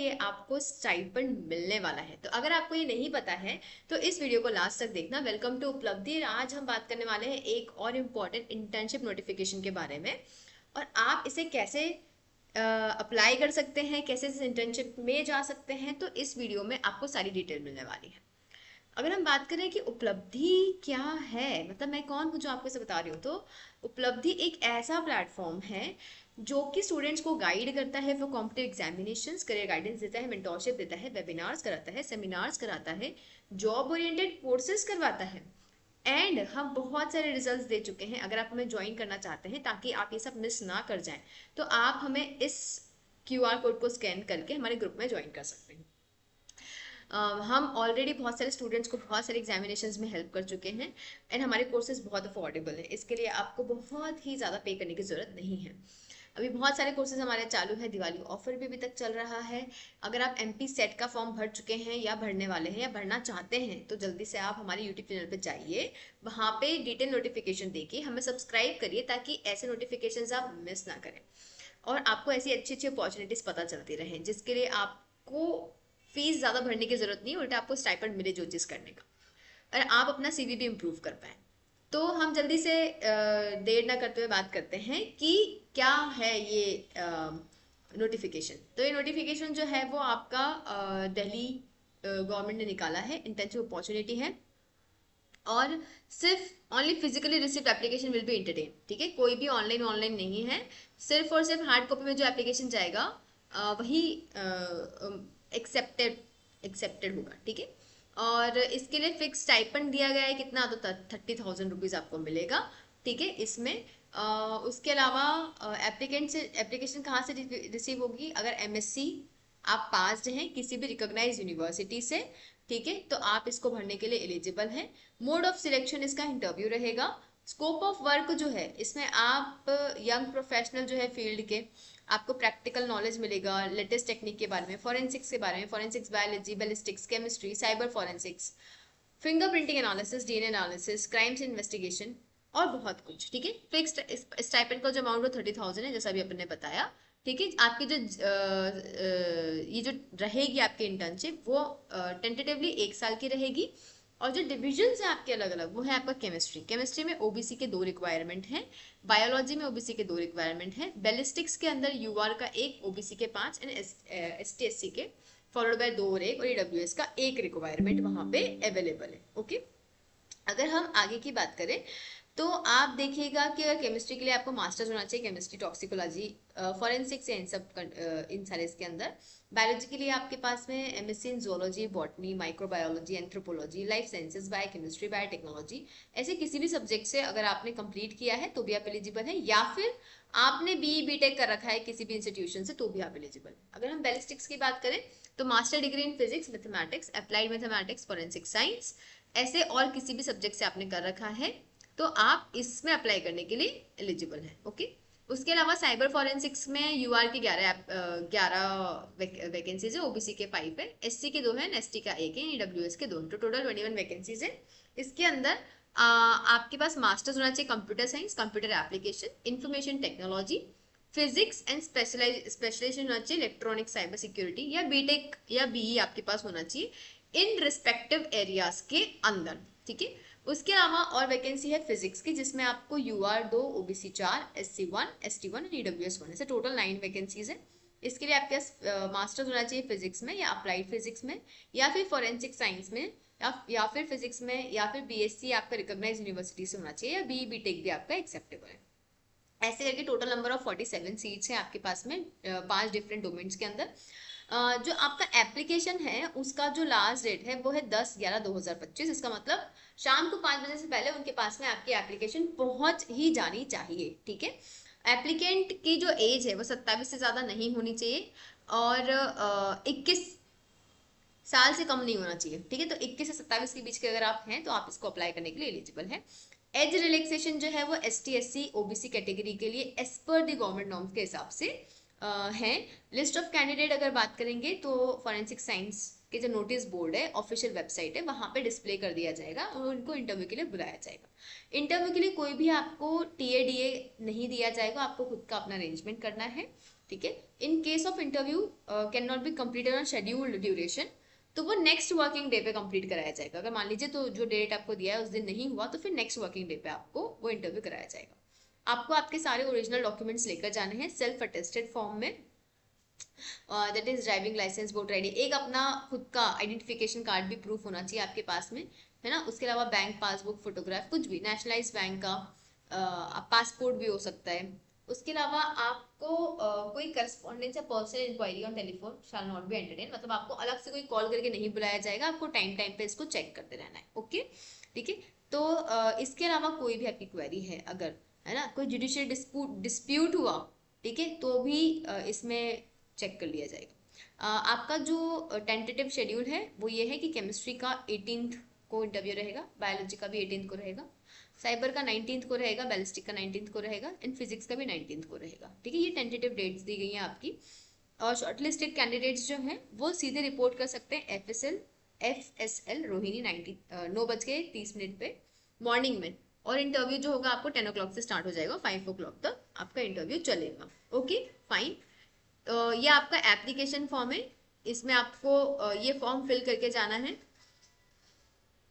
लिए आपको स्टाइपेंड मिलने वाला है। तो अगर आपको ये नहीं पता है तो इस वीडियो को लास्ट तक देखना। वेलकम टू उपलब्धि। आज हम बात करने वाले हैं एक और इम्पॉर्टेंट इंटर्नशिप नोटिफिकेशन के बारे में, और आप इसे कैसे अप्लाई कर सकते हैं, कैसे इस इंटर्नशिप में जा सकते हैं। तो इस वीडियो में आपको सारी डिटेल मिलने वाली है। अगर हम बात करें कि उपलब्धि क्या है, मतलब मैं कौन हूँ जो आपको इसे बता रही हूँ, तो उपलब्धि एक ऐसा प्लेटफॉर्म है जो कि स्टूडेंट्स को गाइड करता है for competitive examinations, career guidance देता है, मेंटोरशिप देता है, वेबिनार्स कराता है, सेमिनार्स कराता है, जॉब ओरिएंटेड कोर्सेज करवाता है। एंड हम बहुत सारे रिजल्ट्स दे चुके हैं। अगर आप हमें ज्वाइन करना चाहते हैं ताकि आप ये सब मिस ना कर जाएं, तो आप हमें इस क्यूआर कोड को स्कैन करके हमारे ग्रुप में ज्वाइन कर सकते हैं। हम ऑलरेडी बहुत सारे स्टूडेंट्स को बहुत सारे एग्जामिनेशंस में हेल्प कर चुके हैं, एंड हमारे कोर्सेज बहुत अफोर्डेबल है। इसके लिए आपको बहुत ही ज़्यादा पे करने की ज़रूरत नहीं है। अभी बहुत सारे कोर्सेज हमारे चालू है, दिवाली ऑफर भी अभी तक चल रहा है। अगर आप एमपी सेट का फॉर्म भर चुके हैं या भरने वाले हैं या भरना चाहते हैं, तो जल्दी से आप हमारे यूट्यूब चैनल पर जाइए, वहाँ पे डिटेल नोटिफिकेशन देखिए, हमें सब्सक्राइब करिए ताकि ऐसे नोटिफिकेशन आप मिस ना करें और आपको ऐसी अच्छी अच्छी अपॉर्चुनिटीज पता चलती रहें, जिसके लिए आपको फीस ज़्यादा भरने की जरूरत नहीं, उल्टा आपको स्टाइपेंड मिले जो चीज़ करने का, और आप अपना सीवी भी इम्प्रूव कर पाए। तो हम जल्दी से देर ना करते हुए बात करते हैं कि क्या है ये नोटिफिकेशन। तो ये नोटिफिकेशन जो है वो आपका दिल्ली गवर्नमेंट ने निकाला है, इंटर्नशिप अपॉर्चुनिटी है, और सिर्फ only physically received application will be entertain. ठीक है, कोई भी ऑनलाइन ऑनलाइन नहीं है। सिर्फ और सिर्फ हार्ड कॉपी में जो एप्लीकेशन जाएगा वही एक्सेप्टेड एक्सेप्टेड होगा। ठीक है, और इसके लिए फिक्स स्टाइपेंड दिया गया है, कितना, तो 30,000 रुपीज आपको मिलेगा। ठीक है, इसमें उसके अलावा एप्लीकेंट से एप्लीकेशन कहाँ से रिसीव होगी, अगर एमएससी आप पास हैं किसी भी रिकॉग्नाइज यूनिवर्सिटी से, ठीक है, तो आप इसको भरने के लिए एलिजिबल हैं। मोड ऑफ सिलेक्शन इसका इंटरव्यू रहेगा। स्कोप ऑफ वर्क जो है इसमें आप यंग प्रोफेशनल जो है फील्ड के, आपको प्रैक्टिकल नॉलेज मिलेगा लेटेस्ट टेक्निक के बारे में, फॉरेंसिक्स के बारे में, forensics biology, ballistics, chemistry, cyber forensics, fingerprinting analysis, DNA analysis, crimes investigation और बहुत कुछ। ठीक है, फिक्स्ड स्टाइपेंड का जो अमाउंट वो 30,000 है, जैसा अभी अपन ने बताया। ठीक है, आपकी जो ये जो रहेगी आपकी इंटर्नशिप, वो टेंटेटिवली 1 साल की रहेगी। और जो डिविजन है आपके अलग अलग, वो है आपका केमिस्ट्री। केमिस्ट्री में ओबीसी के 2 रिक्वायरमेंट हैं, बायोलॉजी में ओबीसी के 2 रिक्वायरमेंट हैं, बैलिस्टिक्स के अंदर यूआर का 1, ओबीसी के 5 एंड एसटी एससी के फॉलोड बाय 2 और 1, और ईडब्ल्यूएस का 1 रिक्वायरमेंट वहां पे अवेलेबल है। ओके, अगर हम आगे की बात करें तो आप देखिएगा कि अगर केमिस्ट्री के लिए आपको मास्टर्स होना चाहिए, केमिस्ट्री, टॉक्सिकोलॉजी, फॉरेंसिक्स, इन सब इन सारे इसके अंदर। बायोलॉजी के लिए आपके पास में MSc in zoology, botany, microbiology, anthropology, life sciences, biochemistry, biotechnology, ऐसे किसी भी सब्जेक्ट से अगर आपने कंप्लीट किया है तो भी आप एलिजिबल है, या फिर आपने बीटेक कर रखा है किसी भी इंस्टीट्यूशन से तो भी आप एलिजिबल है। अगर हम बैलिस्टिक्स की बात करें तो master degree in physics, mathematics, applied mathematics, forensic science, ऐसे और किसी भी सब्जेक्ट से आपने कर रखा है तो आप इसमें अप्लाई करने के लिए एलिजिबल हैं। ओके, उसके अलावा साइबर फॉरेंसिक्स में यूआर की 11 वैकेंसीज है, ओबीसी के 5 है, एससी के 2 है, एसटी का 1 है, ईडब्ल्यूएस के 2 है, तो टोटल 21 वैकेंसीज है। इसके अंदर आपके पास मास्टर्स होना चाहिए computer science, computer application, information technology, physics and specialisation होना चाहिए इलेक्ट्रॉनिक साइबर सिक्योरिटी, या बीटेक या बीई आपके पास होना चाहिए इन रिस्पेक्टिव एरियाज के अंदर। ठीक है, उसके अलावा और वैकेंसी है फिजिक्स की, जिसमें आपको यूआर 2, ओबीसी 4, एससी 1, एसटी 1 और ईडब्ल्यूएस 1, ऐसे टोटल 9 वैकेंसीज है। इसके लिए आपके पास मास्टर्स होना चाहिए फिजिक्स में या अप्लाइड फिजिक्स में, या फिर फॉरेंसिक साइंस में, या फिर फिजिक्स में, या फिर बीएससी आपका रिकॉग्नाइज यूनिवर्सिटी से होना चाहिए, या बी बीटेक भी आपका एक्सेप्टेबल है। ऐसे करके टोटल नंबर ऑफ 47 सीट्स हैं आपके पास में 5 डिफरेंट डोमेन्स के अंदर। जो आपका एप्लीकेशन है उसका जो लास्ट डेट है वो है 10/11/2025। इसका मतलब शाम को 5 बजे से पहले उनके पास में आपकी एप्लीकेशन पहुंच ही जानी चाहिए। ठीक है, एप्लीकेंट की जो एज है वो 27 से ज़्यादा नहीं होनी चाहिए, और 21 साल से कम नहीं होना चाहिए। ठीक है, तो 21 से 27 के बीच के अगर आप हैं तो आप इसको अप्लाई करने के लिए एलिजिबल है। एज रिलैक्सेशन जो है वो एसटी एससी ओबीसी कैटेगरी के लिए as per the government norms के हिसाब से है। लिस्ट ऑफ कैंडिडेट अगर बात करेंगे तो फॉरेंसिक साइंस के जो नोटिस बोर्ड है, ऑफिशियल वेबसाइट है, वहां पे डिस्प्ले कर दिया जाएगा और उनको इंटरव्यू के लिए बुलाया जाएगा। इंटरव्यू के लिए कोई भी आपको टीए डीए नहीं दिया जाएगा, आपको खुद का अपना अरेंजमेंट करना है। ठीक है। In case of interview can not be completed on scheduled duration, तो वो नेक्स्ट वर्किंग डे पे कंप्लीट कराया जाएगा। अगर मान लीजिए तो जो डेट आपको दिया है उस दिन नहीं हुआ, तो फिर नेक्स्ट वर्किंग डे पे आपको वो इंटरव्यू कराया जाएगा। आपको आपके सारे ओरिजिनल डॉक्यूमेंट्स लेकर जाने हैं सेल्फ अटेस्टेड फॉर्म में, that is driving licence, voter ID, एक अपना खुद का आइडेंटिफिकेशन कार्ड भी प्रूफ होना चाहिए आपके पास में, है ना। उसके अलावा बैंक पासबुक, फोटोग्राफ, कुछ भी, नेशनलाइज बैंक का पासपोर्ट भी हो सकता है। उसके अलावा आपको कोई करस्पॉन्डेंस या personal enquiry on telephone shall not be entertain, मतलब आपको अलग से कोई कॉल करके नहीं बुलाया जाएगा, आपको टाइम टाइम पे इसको चेक करते रहना है। ओके, ठीक है। तो इसके अलावा कोई भी आपकी क्वेरी है अगर, है ना, कोई जुडिशियल डिस्प्यूट हुआ, ठीक है, तो भी इसमें चेक कर लिया जाएगा। आपका जो टेंटेटिव शेड्यूल है वो ये है कि केमिस्ट्री का 18th को इंटरव्यू रहेगा, बायोलॉजी का भी 18th को रहेगा, साइबर का 19th को रहेगा, बैलिस्टिक का 19th को रहेगा, एंड फिजिक्स का भी 19th को रहेगा, ठीक है। ये टेंटेटिव डेट्स दी गई हैं आपकी। और शॉर्टलिस्टेड कैंडिडेट्स जो हैं वो सीधे रिपोर्ट कर सकते हैं FSL रोहिणी 9:30 पे मॉर्निंग में, और इंटरव्यू जो होगा आपको 10 o'clock से स्टार्ट हो जाएगा, 5 o'clock तक आपका इंटरव्यू चलेगा। Okay, fine. ये आपका एप्लीकेशन फॉर्म है, इसमें आपको ये फॉर्म फिल करके जाना है।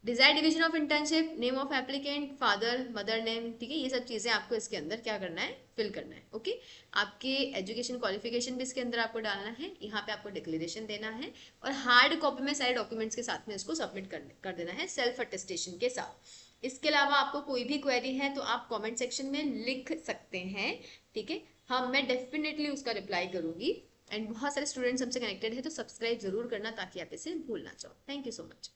Desire division of internship, name of applicant, father mother name, ठीक है, ये सब चीजें आपको इसके अंदर क्या करना है, फिल करना है। ओके, आपके एजुकेशन क्वालिफिकेशन भी इसके अंदर आपको डालना है, यहाँ पे आपको डिक्लेरेशन देना है, और हार्ड कॉपी में सारे डॉक्यूमेंट्स के साथ में इसको सबमिट कर देना है सेल्फ अटेस्टेशन के साथ। इसके अलावा आपको कोई भी क्वेरी है तो आप कमेंट सेक्शन में लिख सकते हैं, ठीक है। हाँ, मैं डेफिनेटली उसका रिप्लाई करूंगी। एंड बहुत सारे स्टूडेंट्स हमसे कनेक्टेड है, तो सब्सक्राइब जरूर करना ताकि आप इसे भूल ना जाओ। Thank you so much.